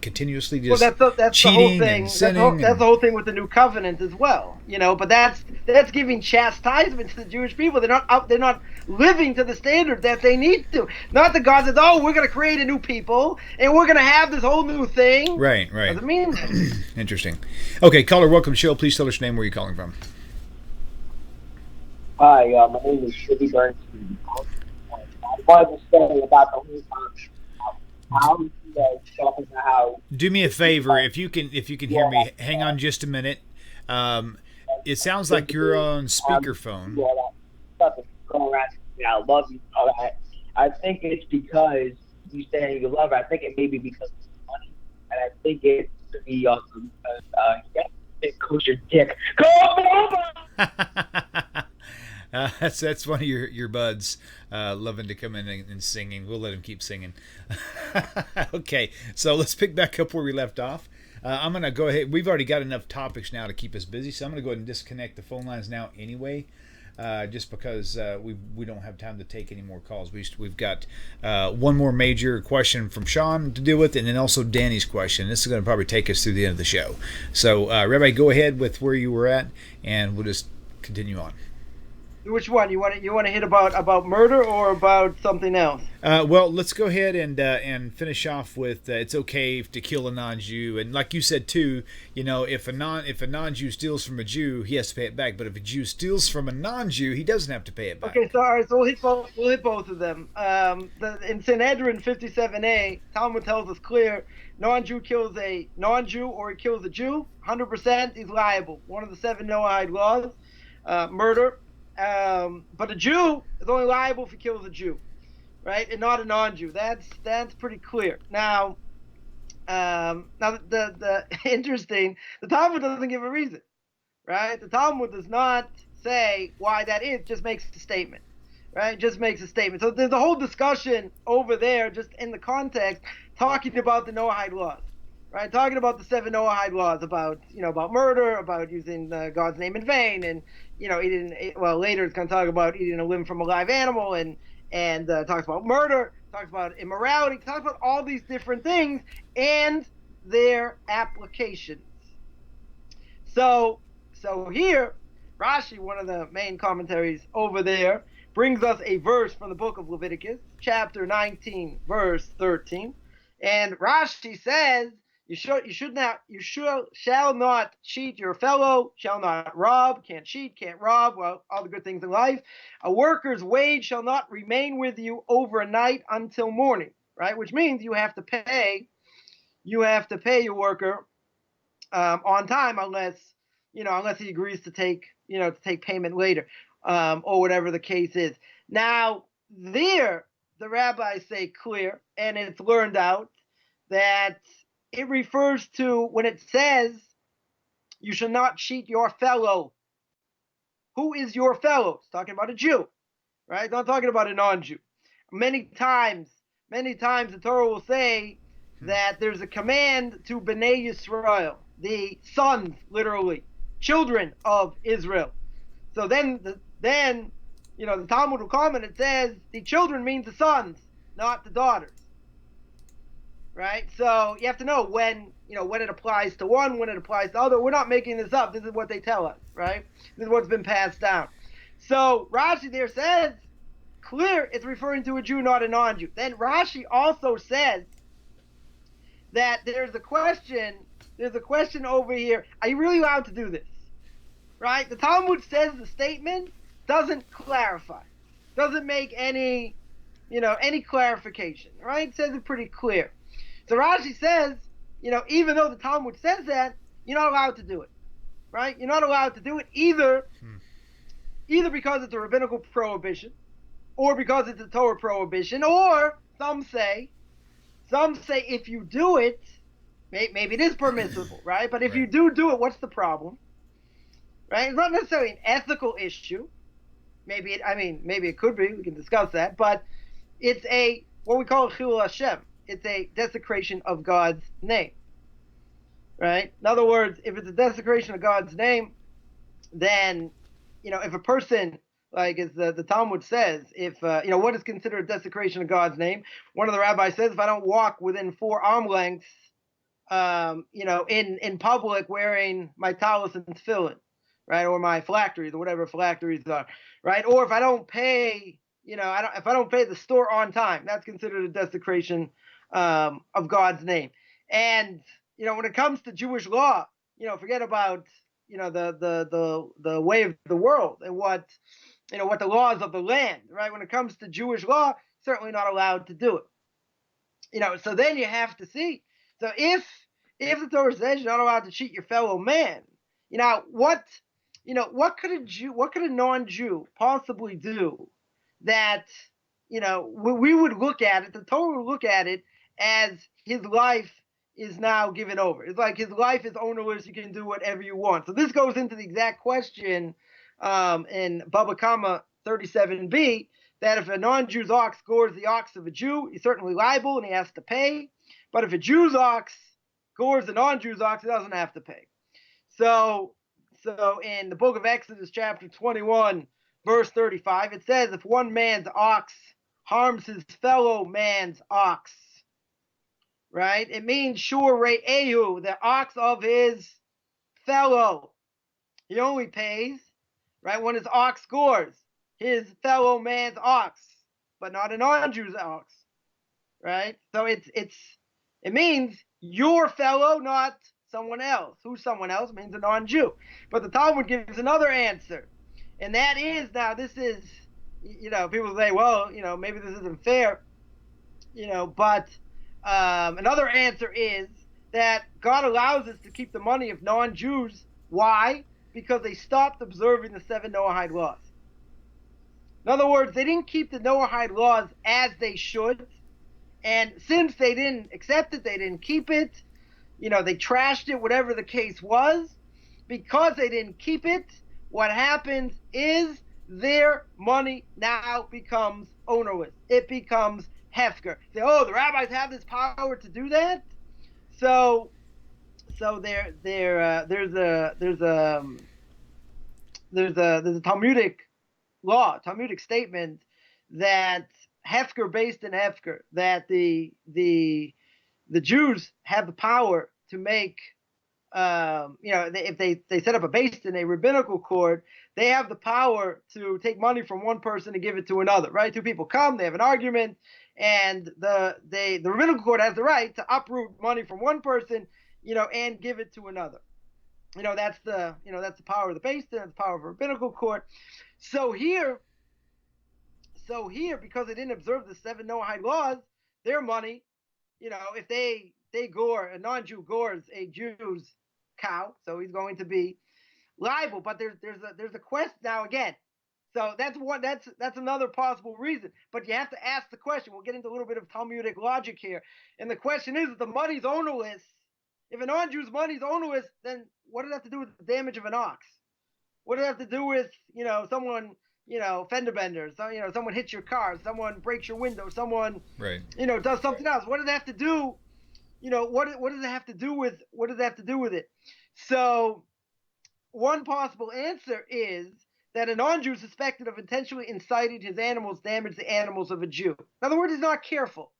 continuously just that's cheating the whole thing. and sinning. That's the whole thing with the new covenant as well. But that's giving chastisement to the Jewish people. They're not living to the standard that they need to. Not that God says, oh, we're going to create a new people and we're going to have this whole new thing. Right. Doesn't mean that. Interesting. Okay, caller, welcome to the show. Please tell us your name, where you're calling from. Hi, my name is Shibby Bernstein. I wanted to say about the whole how you guys talking about how. Do me a favor, if you can hear me, hang on just a minute. It sounds like you're on speakerphone. I love you. All that. I think it's because you saying you love her. I think it may be because of money, and I think it's to be awesome. Kosher dick. Come over. That's one of your buds loving to come in and singing. We'll let him keep singing. Okay, so let's pick back up where we left off. I'm going to go ahead. We've already got enough topics now to keep us busy, so I'm going to go ahead and disconnect the phone lines now anyway, just because we don't have time to take any more calls. We've got one more major question from Sean to deal with, and then also Danny's question. This is going to probably take us through the end of the show. So, Rabbi, go ahead with where you were at, and we'll just continue on. Which one you want to hit about murder or about something else? Well, let's go ahead and finish off with it's okay to kill a non-Jew, and like you said too, if a non-Jew steals from a Jew, he has to pay it back. But if a Jew steals from a non-Jew, he doesn't have to pay it back. Okay, so all right, so we'll hit both of them. In Sanhedrin 57a, Talmud tells us clear: non-Jew kills a non-Jew or he kills a Jew, 100% he's liable. One of the 7 Noahide laws, murder. But a Jew is only liable if he kills a Jew, right, and not a non-Jew. That's pretty clear. Now the interesting, the Talmud doesn't give a reason, right? The Talmud does not say why that is. Just makes a statement, right? Just makes a statement. So there's a whole discussion over there, just in the context, talking about the Noahide laws. Right, talking about the 7 Noahide laws about murder, about using God's name in vain, and later it's going to talk about eating a limb from a live animal, and talks about murder, talks about immorality, talks about all these different things and their applications. So here Rashi, one of the main commentaries over there, brings us a verse from the book of Leviticus, chapter 19, verse 13. And Rashi says, you shall not cheat your fellow, shall not rob, can't cheat, can't rob, well, all the good things in life. A worker's wage shall not remain with you overnight until morning, right? Which means you have to pay your worker on time unless he agrees to take payment later, or whatever the case is. Now, there, the rabbis say clear, and it's learned out that it refers to when it says you shall not cheat your fellow. Who is your fellow? It's talking about a Jew, right? It's not talking about a non-Jew. Many times the Torah will say that there's a command to Bnei Yisrael, the sons, literally, children of Israel. So then the Talmud will come and it says the children means the sons, not the daughters. Right? So you have to know when it applies to one, when it applies to the other. We're not making this up. This is what they tell us, right? This is what's been passed down. So Rashi there says, clear, it's referring to a Jew, not a non-Jew. Then Rashi also says that there's a question over here. Are you really allowed to do this? Right? The Talmud says the statement doesn't clarify, doesn't make any clarification, right? It says it pretty clear. So Rashi says, even though the Talmud says that, you're not allowed to do it, right? You're not allowed to do it either because it's a rabbinical prohibition, or because it's a Torah prohibition, or some say if you do it, maybe it is permissible, right? But if you do it, what's the problem? Right? It's not necessarily an ethical issue. Maybe it could be. We can discuss that. But it's what we call Chilul Hashem. It's a desecration of God's name. Right? In other words, if it's a desecration of God's name, then, if a person, like as the Talmud says, if, what is considered a desecration of God's name? One of the rabbis says, if I don't walk within 4 arm lengths, in public wearing my talus and tefillin, right, or my phylacteries, or whatever phylacteries are, right, or if I don't pay, if I don't pay the store on time, that's considered a desecration of God's name. And when it comes to Jewish law, forget about the way of the world and what the laws of the land, right? When it comes to Jewish law, certainly not allowed to do it. So then you have to see. So if the Torah says you're not allowed to cheat your fellow man, what could a non-Jew possibly do that we would look at it, the Torah would look at it as his life is now given over. It's like his life is ownerless. You can do whatever you want. So this goes into the exact question in Baba Kama 37b, that if a non-Jew's ox gores the ox of a Jew, he's certainly liable and he has to pay. But if a Jew's ox gores a non-Jew's ox, he doesn't have to pay. So in the book of Exodus, chapter 21, verse 35, it says, if one man's ox harms his fellow man's ox, right? It means shur re'ehu, the ox of his fellow. He only pays, right, when his ox gores his fellow man's ox, but not a non-Jew's ox, right? So it means your fellow, not someone else. Who's someone else? Means a non-Jew. But the Talmud gives another answer, and that is, now this is, people say, well, maybe this isn't fair, but another answer is that God allows us to keep the money of non-Jews. Why? Because they stopped observing the 7 Noahide laws. In other words, they didn't keep the Noahide laws as they should, and since they didn't accept it, they didn't keep it, they trashed it, whatever the case was. Because they didn't keep it, what happens is their money now becomes ownerless. It becomes hefker. Say, oh, the rabbis have this power to do that. So there's a Talmudic law, Talmudic statement that hefker based in hefker, that the Jews have the power to make if they set up a base in a rabbinical court, they have the power to take money from one person and give it to another, right? Two people come, they have an argument, and the rabbinical court has the right to uproot money from one person, and give it to another. That's the power of the base, that's the power of a rabbinical court. So here, because they didn't observe the 7 Noahide laws, their money, if they gore, a non-Jew gores a Jew's cow, so he's going to be liable. But there's a quest now again. So that's another possible reason. But you have to ask the question. We'll get into a little bit of Talmudic logic here. And the question is, if the money's ownerless, if a non-Jew's money's ownerless, then what does it have to do with the damage of an ox? What does it have to do with, someone, fender bender, so, someone hits your car, someone breaks your window, someone, right, does something else? What does it have to do? What does it have to do with? What does it have to do with it? So, one possible answer is that a non-Jew is suspected of intentionally inciting his animals damage the animals of a Jew. In other words, he's not careful,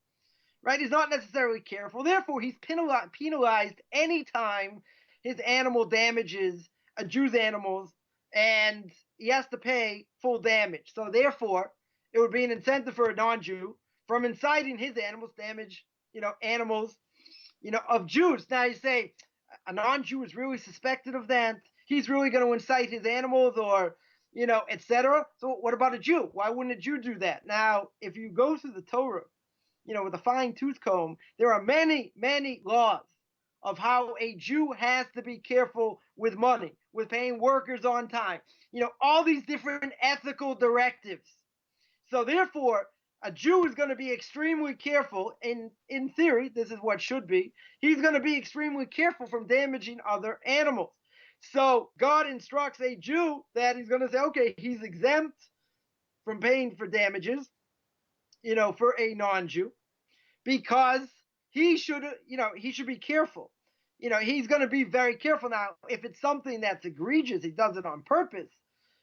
right? He's not necessarily careful. Therefore, he's penalized any time his animal damages a Jew's animals, and he has to pay full damage. So, therefore, it would be an incentive for a non-Jew from inciting his animals damage, animals, of Jews. Now you say a non-Jew is really suspected of that. He's really going to incite his animals, or, etc. So what about a Jew? Why wouldn't a Jew do that? Now, if you go through the Torah, with a fine tooth comb, there are many, many laws of how a Jew has to be careful with money, with paying workers on time. All these different ethical directives. So therefore, a Jew is going to be extremely careful. In theory, this is what should be. He's going to be extremely careful from damaging other animals. So God instructs a Jew that he's going to say, okay, he's exempt from paying for damages, for a non-Jew, because he should be careful. He's going to be very careful. Now, if it's something that's egregious, he does it on purpose,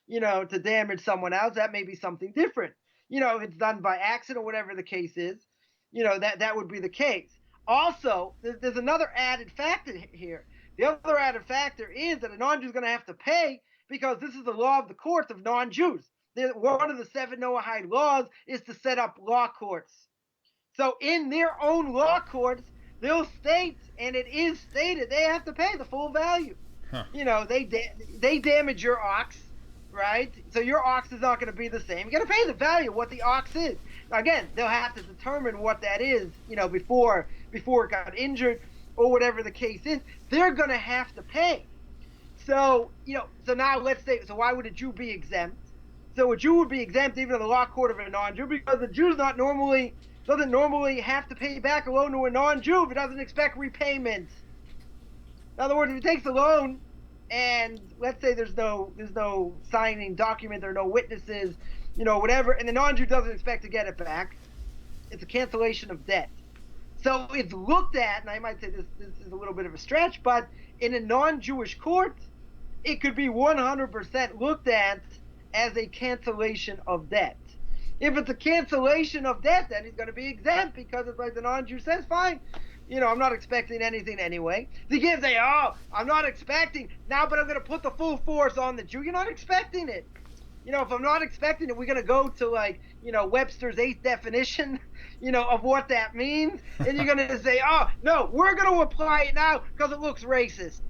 to damage someone else, that may be something different. If it's done by accident or whatever the case is, that would be the case. Also, there's another added factor here. The other added factor is that a non-Jew is going to have to pay, because this is the law of the courts of non-Jews. One of the 7 Noahide laws is to set up law courts. So in their own law courts, they'll state, and it is stated, they have to pay the full value. Huh. They damage your ox, right? So your ox is not going to be the same. You got to pay the value of what the ox is. Now, again, they'll have to determine what that is, before it got injured or whatever the case is. They're going to have to pay. So, so now let's say, so why would a Jew be exempt? So a Jew would be exempt even in the law court of a non-Jew, because the Jew's doesn't normally have to pay back a loan to a non-Jew if it doesn't expect repayment. In other words, if he takes a loan, and let's say there's no signing document, there are no witnesses, whatever, and the non-Jew doesn't expect to get it back, it's a cancellation of debt. So it's looked at, and I might say this is a little bit of a stretch, but in a non-Jewish court, it could be 100% looked at as a cancellation of debt. If it's a cancellation of debt, then he's going to be exempt, because it's like the non-Jew says, fine, I'm not expecting anything anyway. The kid say, oh, I'm not expecting now, but I'm going to put the full force on the Jew. You're not expecting it. If I'm not expecting it, we're going to go to Webster's 8th definition, of what that means. And you're going to say, oh, no, we're going to apply it now because it looks racist.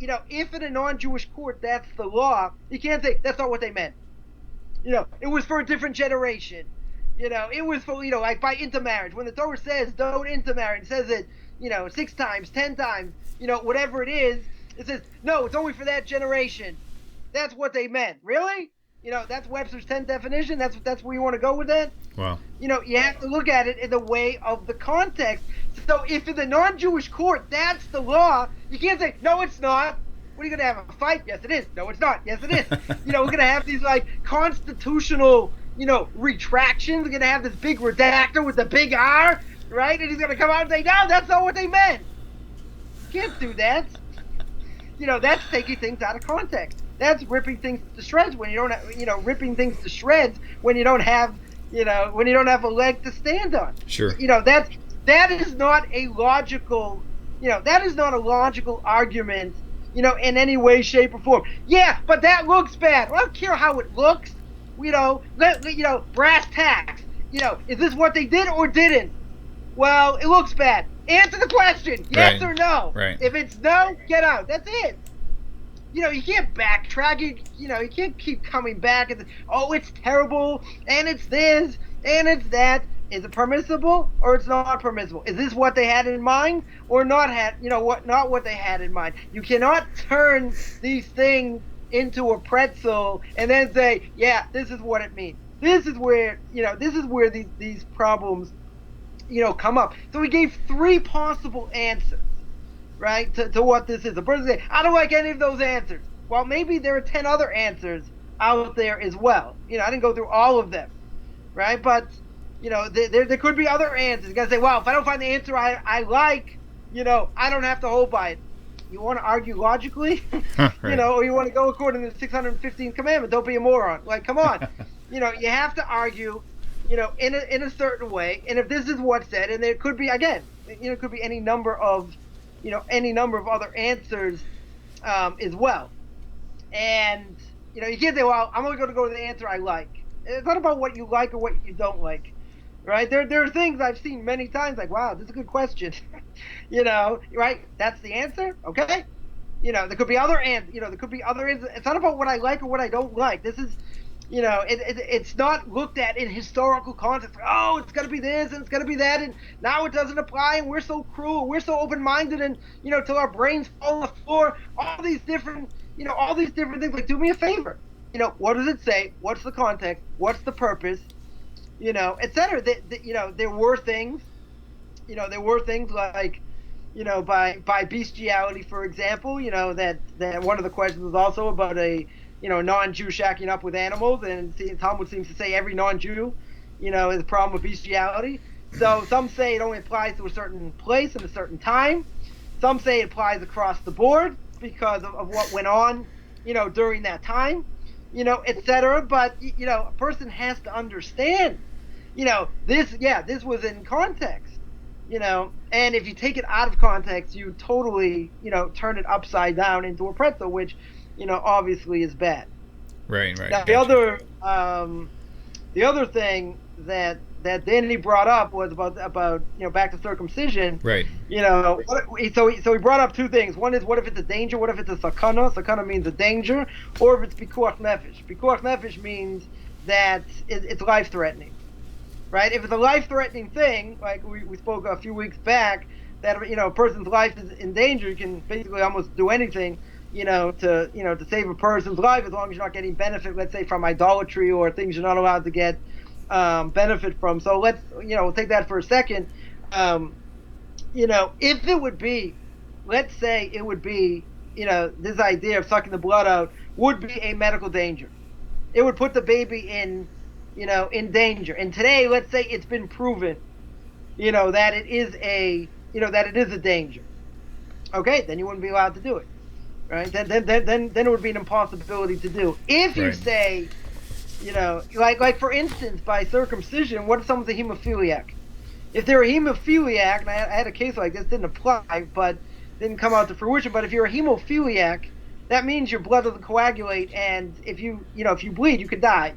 If in a non-Jewish court that's the law, you can't say that's not what they meant. It was for a different generation. It was for, like by intermarriage. When the Torah says don't intermarry, it says it, 6 times, 10 times, whatever it is, it says, no, it's only for that generation. That's what they meant. Really? That's Webster's 10th definition? That's where you want to go with that? Wow. You have to look at it in the way of the context. So if in the non-Jewish court that's the law, you can't say, no, it's not. What, are you going to have a fight? Yes, it is. No, it's not. Yes, it is. We're going to have these constitutional, retractions. We're going to have this big redactor with the big R, right? And he's going to come out and say, no, that's not what they meant. You can't do that. That's taking things out of context. That's ripping things to shreds when you don't have, ripping things to shreds when you don't have, when you don't have a leg to stand on. Sure. That is not a logical That is not a logical argument, in any way, shape, or form. Yeah, but that looks bad. Well, I don't care how it looks. Brass tacks. Is this what they did or didn't? Well, it looks bad. Answer the question. Yes or no. Right. If it's no, get out. That's it. You can't backtrack. You can't keep coming back and it's terrible and it's this and it's that. Is it permissible or it's not permissible? Is this what they had in mind or not what they had in mind? You cannot turn these things into a pretzel and then say, yeah, this is what it means. This is where these problems come up. So we gave 3 possible answers, right, to what this is. The person said, I don't like any of those answers. Well, maybe there are 10 other answers out there as well. I didn't go through all of them, right? But there could be other answers. You gotta say, well, if I don't find the answer I like, I don't have to hold by it. You want to argue logically, Right. Or you want to go according to the 615th commandment. Don't be a moron. Like, come on. You have to argue, in a certain way. And if this is what's said, and there could be, again, it could be any number of other answers as well. And, you can't say, well, I'm only going to go to the answer I like. It's not about what you like or what you don't like, right? There are things I've seen many times like, wow, this is a good question, right? That's the answer, okay? There could be other answers. There could be other answers. It's not about what I like or what I don't like. This is, it's not looked at in historical context. Oh, it's got to be this and it's got to be that, and now it doesn't apply, and we're so cruel, we're so open-minded, and till our brains fall on the floor. All these different things. Like, do me a favor. What does it say? What's the context? What's the purpose? Etc. There were things. There were things like, by bestiality, for example. That one of the questions was also about a non-Jew shacking up with animals, and Talmud seems to say every non-Jew, is a problem with bestiality. So some say it only applies to a certain place and a certain time. Some say it applies across the board because of what went on, during that time. Etc. But a person has to understand, this was in context, and if you take it out of context, you totally, turn it upside down into a pretzel, which, obviously is bad. Right. Now, the other thing that Danny brought up was about back to circumcision. Right. So he brought up 2 things. One is, what if it's a danger? What if it's a sakana? Sakana means a danger. Or if it's pikuach nefesh. Pikuach nefesh means that it's life-threatening, right? If it's a life-threatening thing, like we spoke a few weeks back, that a person's life is in danger, you can basically almost do anything, to save a person's life, as long as you're not getting benefit, let's say, from idolatry or things you're not allowed to get benefit from. So let's, we'll take that for a second. If it would be, let's say it would be, this idea of sucking the blood out would be a medical danger. It would put the baby in danger. And today, let's say it's been proven, that it is a danger. Okay, then you wouldn't be allowed to do it, right? Then it would be an impossibility to do. If you say, like for instance, by circumcision, what if someone's a hemophiliac? If they're a hemophiliac, and I had a case like this, didn't apply, but didn't come out to fruition. But if you're a hemophiliac, that means your blood doesn't coagulate, and if you bleed, you could die.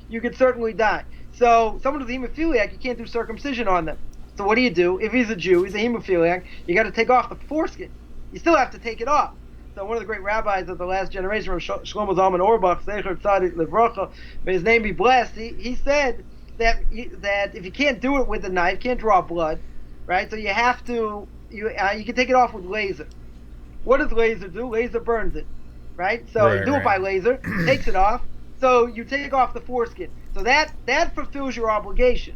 You could certainly die. So someone who's a hemophiliac, you can't do circumcision on them. So what do you do? If he's a Jew, he's a hemophiliac, you got to take off the foreskin. You still have to take it off. So one of the great rabbis of the last generation, Shlomo Zalman Auerbach, Zecher Tzadik Livracha, may his name be blessed, he said that if you can't do it with a knife, can't draw blood, right? So you have to, you can take it off with laser. What does laser do? Laser burns it, right? So you do it by laser, takes it off. So you take off the foreskin. So that fulfills your obligation,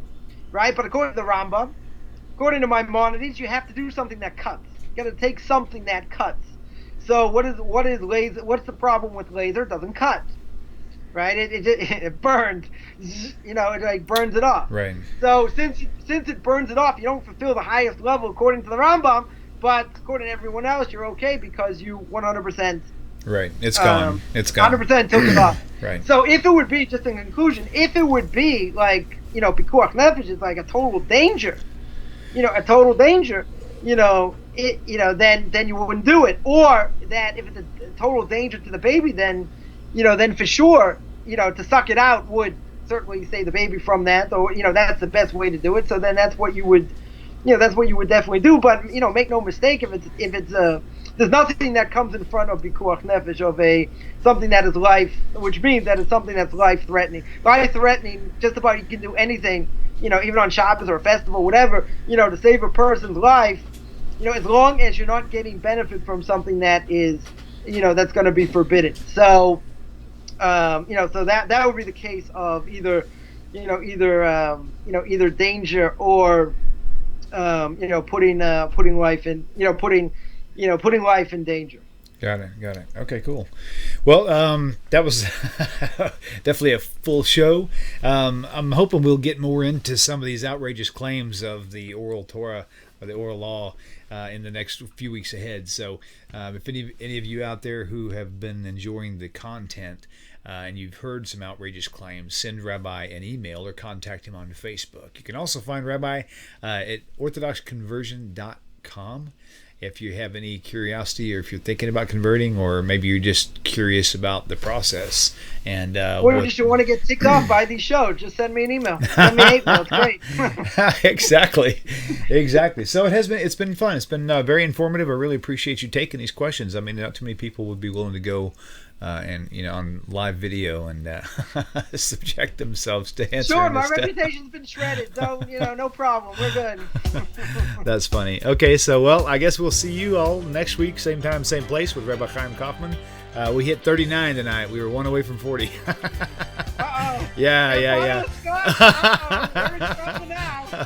right? But according to the Rambam, according to Maimonides, you have to do something that cuts. You got to take something that cuts. So what is laser? What's the problem with laser? It doesn't cut, right? It burns, it like burns it off. Right. So since it burns it off, you don't fulfill the highest level according to the Rambam, but according to everyone else, you're okay because you 100%. Right. It's gone. It's gone. 100% took it off. Right. So if it would be, just in conclusion, if it would be like, pikuach nefesh is like a total danger, then you wouldn't do it. Or that if it's a total danger to the baby, then for sure, to suck it out would certainly save the baby from that. Or that's the best way to do it. So then that's what you would, definitely do. But make no mistake, if it's there's nothing that comes in front of pikuach nefesh of something that is life, which means that it's something that's life threatening. Life threatening, just about you can do anything, even on Shabbos or a festival, whatever, to save a person's life, as long as you're not getting benefit from something that is, that's going to be forbidden. So, so that would be the case of either danger or, putting life in, putting life in danger. Got it. Okay, cool. Well, that was definitely a full show. I'm hoping we'll get more into some of these outrageous claims of the oral Torah or the oral law in the next few weeks ahead. So if any of you out there who have been enjoying the content and you've heard some outrageous claims, send Rabbi an email or contact him on Facebook. You can also find Rabbi at orthodoxconversion.com. If you have any curiosity, or if you're thinking about converting, or maybe you're just curious about the process, and or just you want to get ticked off by these shows, just send me an email. Send me an email. It's great. Exactly. So it's been fun. It's been very informative. I really appreciate you taking these questions. I mean, not too many people would be willing to go and on live video and subject themselves to answering. Sure, my reputation's been shredded, so no problem. We're good. That's funny. Okay, so I guess we'll see you all next week, same time, same place, with Rabbi Chaim Coffman. We hit 39 tonight. We were one away from 40. Uh-oh. Yeah. We're in trouble now.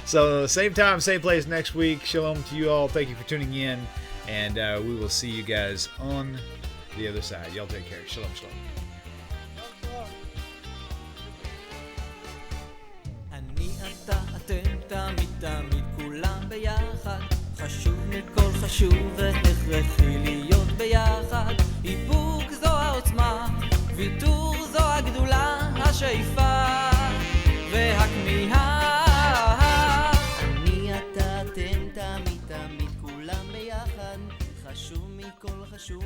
So same time, same place next week. Shalom to you all. Thank you for tuning in, and we will see you guys on the other side. Y'all take care. Shalom. אני אתה אתם תמיד כולם ביחד חשוב מכל חשוב והכרחי להיות ביחד איפוק זו העוצמה ויתור זו הגדולה השאיפה והכמיהה אני אתה אתם תמיד כולם ביחד חשוב מכל חשוב